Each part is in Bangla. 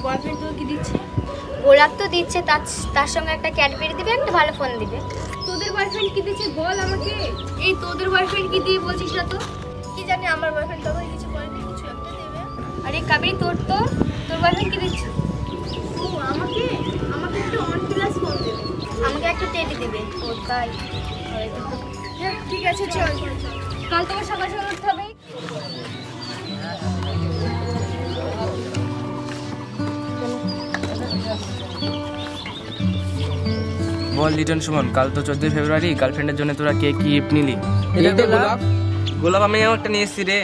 বয়ফ্রেন্ড তোকে কি দিচ্ছে? গোলাপ তো দিচ্ছে, তার সঙ্গে একটা ক্যাডবেরি দিবে, একটা ভালো ফোন দিবে। তোদের বয়ফ্রেন্ড কি দিচ্ছে বল আমাকে। এই তোদের বয়ফ্রেন্ড কি দিয়ে বলছিস না তো? কি জানি আমার বয়ফ্রেন্ড তোকে কিছু বলেনি, কিছু একটা দেবে। আরে কাবেরী, তোর বয়ফ্রেন্ড কি দিচ্ছে? ও আমাকে একটা অন প্লাস ফোন দেবে, আমাকে একটা টেডি দিবে। ও তাই? ঠিক আছে চল। কাল তোমার সকাল সকাল উঠতে হবে। বল লিটন সুমন, কাল তো 14 ফেব্রুয়ারি, গার্লফ্রেন্ডের জন্য তোরা কে কি গিফট নিলি? গোলাপ আমি একটা নিয়ে এসেছি রে।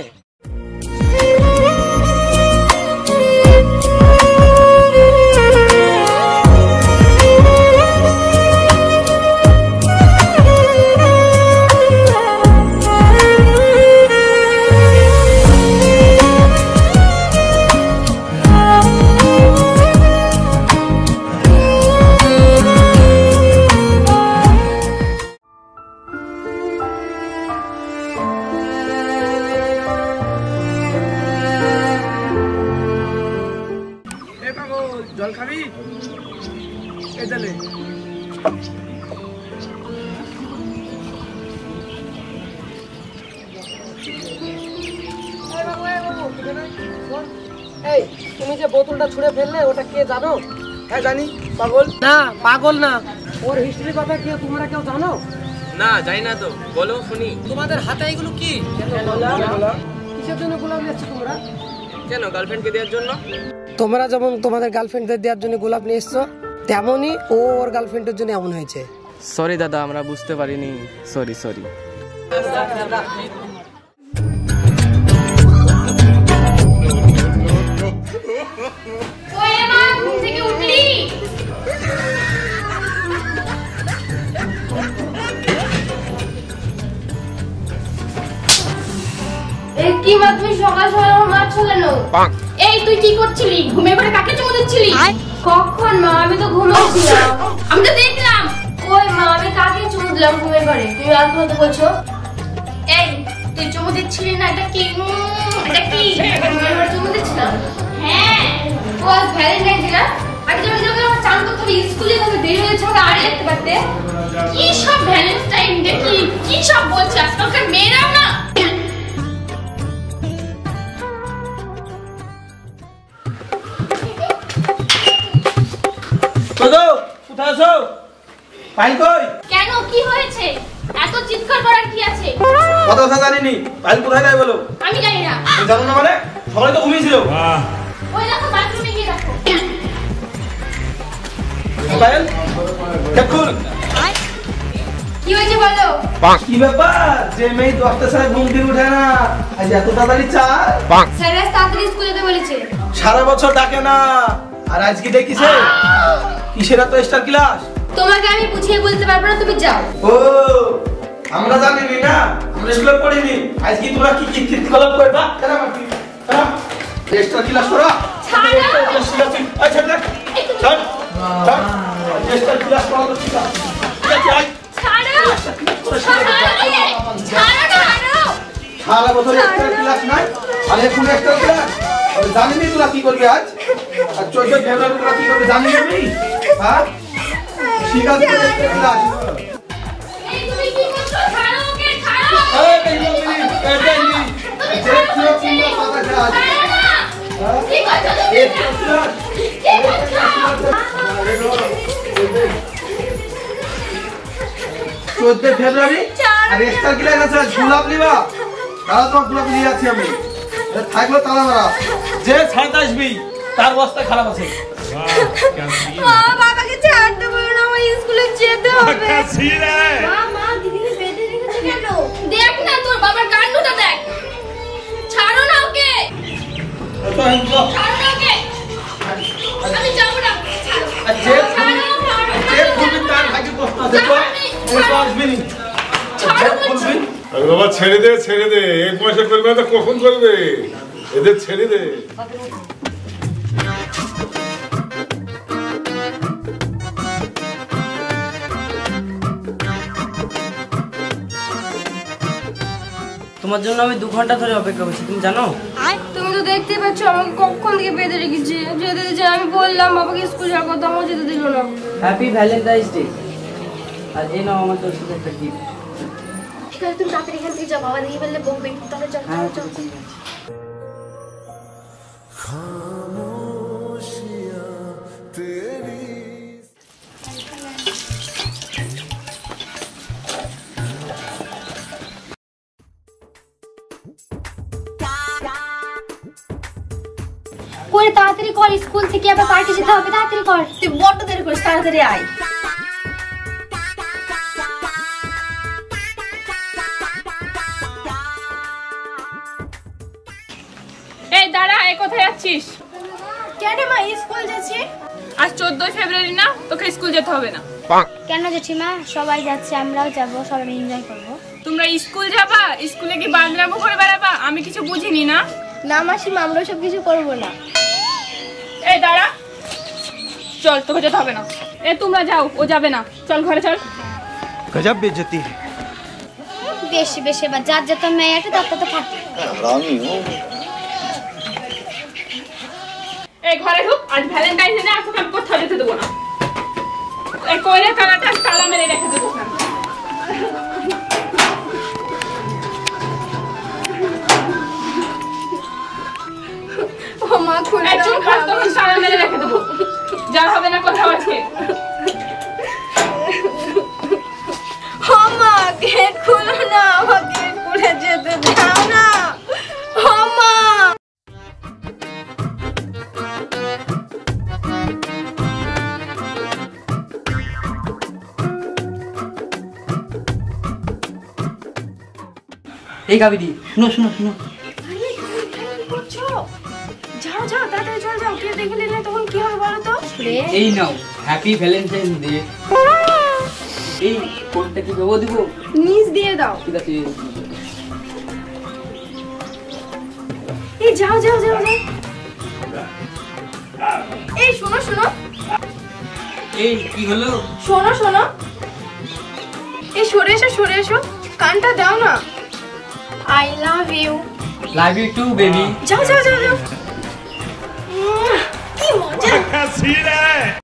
জল খাবি? এই চলে এই তুমি যে বোতলটা ছুঁড়ে ফেললে ওটা কে জানো? হ্যাঁ জানি। পাগল না, পাগল না, ওর হিস্ট্রির কথা তোমরা কেউ জানো? না জানি না তো, বলো শুনি। তোমাদের হাতে এগুলো কি? কিসের জন্য গোলাপ নিয়েছো তোমরা? কেন, গার্লফ্রেন্ডকে দেওয়ার জন্য। তোমরা যেমন তোমাদের গার্লফ্রেন্ডদের দেওয়ার জন্য গোলাপ নিয়ে এসছো, তেমনই ও ওর গার্লফ্রেন্ডের জন্য এমন হয়েছে। সরি দাদা, আমরা বুঝতে পারিনি, সরি। ওই মা, ঘুম থেকে উঠলি? এই কি মা, তুমি সকাল সকাল আমার মারছো কেন? এই তুই কি করছিলি? ঘুমের ঘরে কাকে চুমু দিচ্ছিলি? কখন মা? আমি তো ঘুমাচ্ছিলাম। আমি তো দেখলাম। ওই মা, আমি কাকে চুমু দিলাম ঘুমের ঘরে? তুমি আলতু কথা বলছো। এই তুই চুমু দিচ্ছিলি না? এটা কি? ঘুমের ঘরে চুমু দিচ্ছিলাম? হ্যাঁ, ও আজ ভ্যালেন্টাইন ডে না? আগে যখন যখন আমার চান করতে হবে, স্কুলে যাবে, দেরি হয়েছে, আমাকে আড়ে দেখতে পারতে। কি সব ভ্যালেন্টাইন ডে, কি সব বলছে আজকালকার মেয়েরাও না। কোথায় আছো? ফাইল কই? কেন, কি হয়েছে? এত চিৎকার করার কি আছে? কথা জানিনি। ফাইল কোথায় যায় বলো? আমি জানি না। তুমি জানো না মানে? সবাই তো ঘুমিয়েছিল। ওই দেখো, বাথরুমে গিয়ে দেখো। ফাইল দেখুন। কি হয়েছে বলো? কি ব্যাপার যে মেয়ে 10টার সময় ঘুম থেকে উঠে না, আজ এত তাড়াতাড়ি চা? স্যার আজ তাড়াতাড়ি স্কুলে যেতে বলেছে। সারা বছর ডাকে না, আর আজকে ডেকেছে। কিসের এত এক্সট্রা ক্লাস? তোমাকে আমি বুঝিয়ে বলতে পারবো না, তুমি যাও। ও আমরা জানিনি না, আমরা স্কুলে পড়িনি। আজকে তোমরা কি কি কলপ করবা? কেন মারবি? হ্যাঁ, এক্সট্রা ক্লাস করা। ছাড়ো। আচ্ছা দেখ, চল চল, এক্সট্রা ক্লাস করা তো ঠিক আছে। ছাড়ো। সারা বছর এক্সট্রা ক্লাস নাই, আর এখন এক্সট্রা ক্লাস। জানিনি তোরা কি করবি আজ? আর 14 ফেব্রুয়ারি তোরা কি করবি জানিনি আমি? হ্যাঁ, ঠিক আছে এক্সট্রা ক্লাস। এই তুমি কি করছো? ছাড়ো ওকে, ছাড়ো। এই বেঙ্গলি, এই বেঙ্গলি, যে তুই কিংবা কথা যা। কি করছো তুমি? Extra class. কি করছো? 14 ফেব্রুয়ারি আর এক্সট্রা ক্লাস আছে। গোলাপ নিবা? তারা তো গোলাপ নিয়ে যাচ্ছি আমি। থাকলো তালা মারা, যে ছাড়তে আসবি তার অবস্থা খারাপ আছে। মা, বাবাকে ছাড়তে বলো না, আমার স্কুলে যেতে হবে। মা, দিদিকে বেঁধে রেখেছে কেন? দেখ না, তোর বাবার কাণ্ডটা দেখ। ছাড়ো না ওকে, ছাড়ো না ওকে। আমি যাবো না। বাবা ছেড়ে দে, এক মাসে করবে না তো কখন করবে? এদের ছেড়ে দে। তোমার জন্য আমি 2 ঘন্টা ধরে অপেক্ষা করছি, তুমি জানো? তুমি তো দেখতে পাচ্ছ আমাকে কখন থেকে বেঁধে রেখেছে, যেতে দিচ্ছে। আমি বললাম বাবাকে স্কুল যাওয়ার কথা, আমার যেতে দিল না। Happy Valentine's day. আর এই নাও আমার তোর সাথে একটা গিফট। ঠিক আছে তুমি তাড়াতাড়ি এখান থেকে যাও, বাবা দেখে ফেললে বকবে। তাহলে চল হ্যাঁ চল চল। করে তাড়াতাড়ি কর, স্কুল থেকে আবার পার্টি যেতে হবে, তাড়াতাড়ি কর। তুই বড্ড দেরি করিস, তাড়াতাড়ি আয়। এই দাঁড়া, এই কোথায় যাচ্ছিস? কেন মা স্কুল যাচ্ছি? আজ 14 ফেব্রুয়ারি না, তোকে স্কুল যেতে হবে না। কেন জেঠিমা? সবাই যাচ্ছে, আমরাও যাবো, সবাই এনজয় করবো। তোমরা স্কুল যাবা? স্কুলে কি বান্দরামো করে বেড়াবা? আমি কিছু বুঝিনি না। না মাসিমা, আমরা সব কিছু করবো না। এই দাঁড়া, চল, তোকে যেতে হবে না। তোমরা যাও, ও যাবে না। চল ঘরে চল। गजब बेइज्जती है। বেশি বেশি বা যার যত মেয়ে আছে তত তো থাকে। এই ঘরে ঢুক, আজ ভ্যালেন্টাইন্স ডে, আর তোকে আমি কোথাও যেতে দেবো না। এই কোয়েলের কালাটা তালা মেরে রেখে দেবো। ও মা খুলে দাও, চুপ কর, তোকে তালা মেরে রেখে দেবো। যা হবে না কোথাও আজকে। ও মা গেট খুলো না, আমাকে স্কুলে যেতে দাও না। ও মা এই কাবিদি, শুনো শুনো শুনো। যাও যাও তাড়াতাড়ি চল যাও, কেউ দেখে নিলে তখন কি হবে বলো তো? এই নাও হ্যাপি ভ্যালেন্টাইন্স ডে। এই কোনটা কি দেবো দিব? নিচ দিয়ে দাও। ঠিক আছে। এই যাও যাও যাও যাও। এই শোনো শোনো এই কি হলো? শোনো শোনো, এই সরে এসো, কানটা দাও না। I love you. Love you too baby. যাও যাও যাও যাও। কি মজা।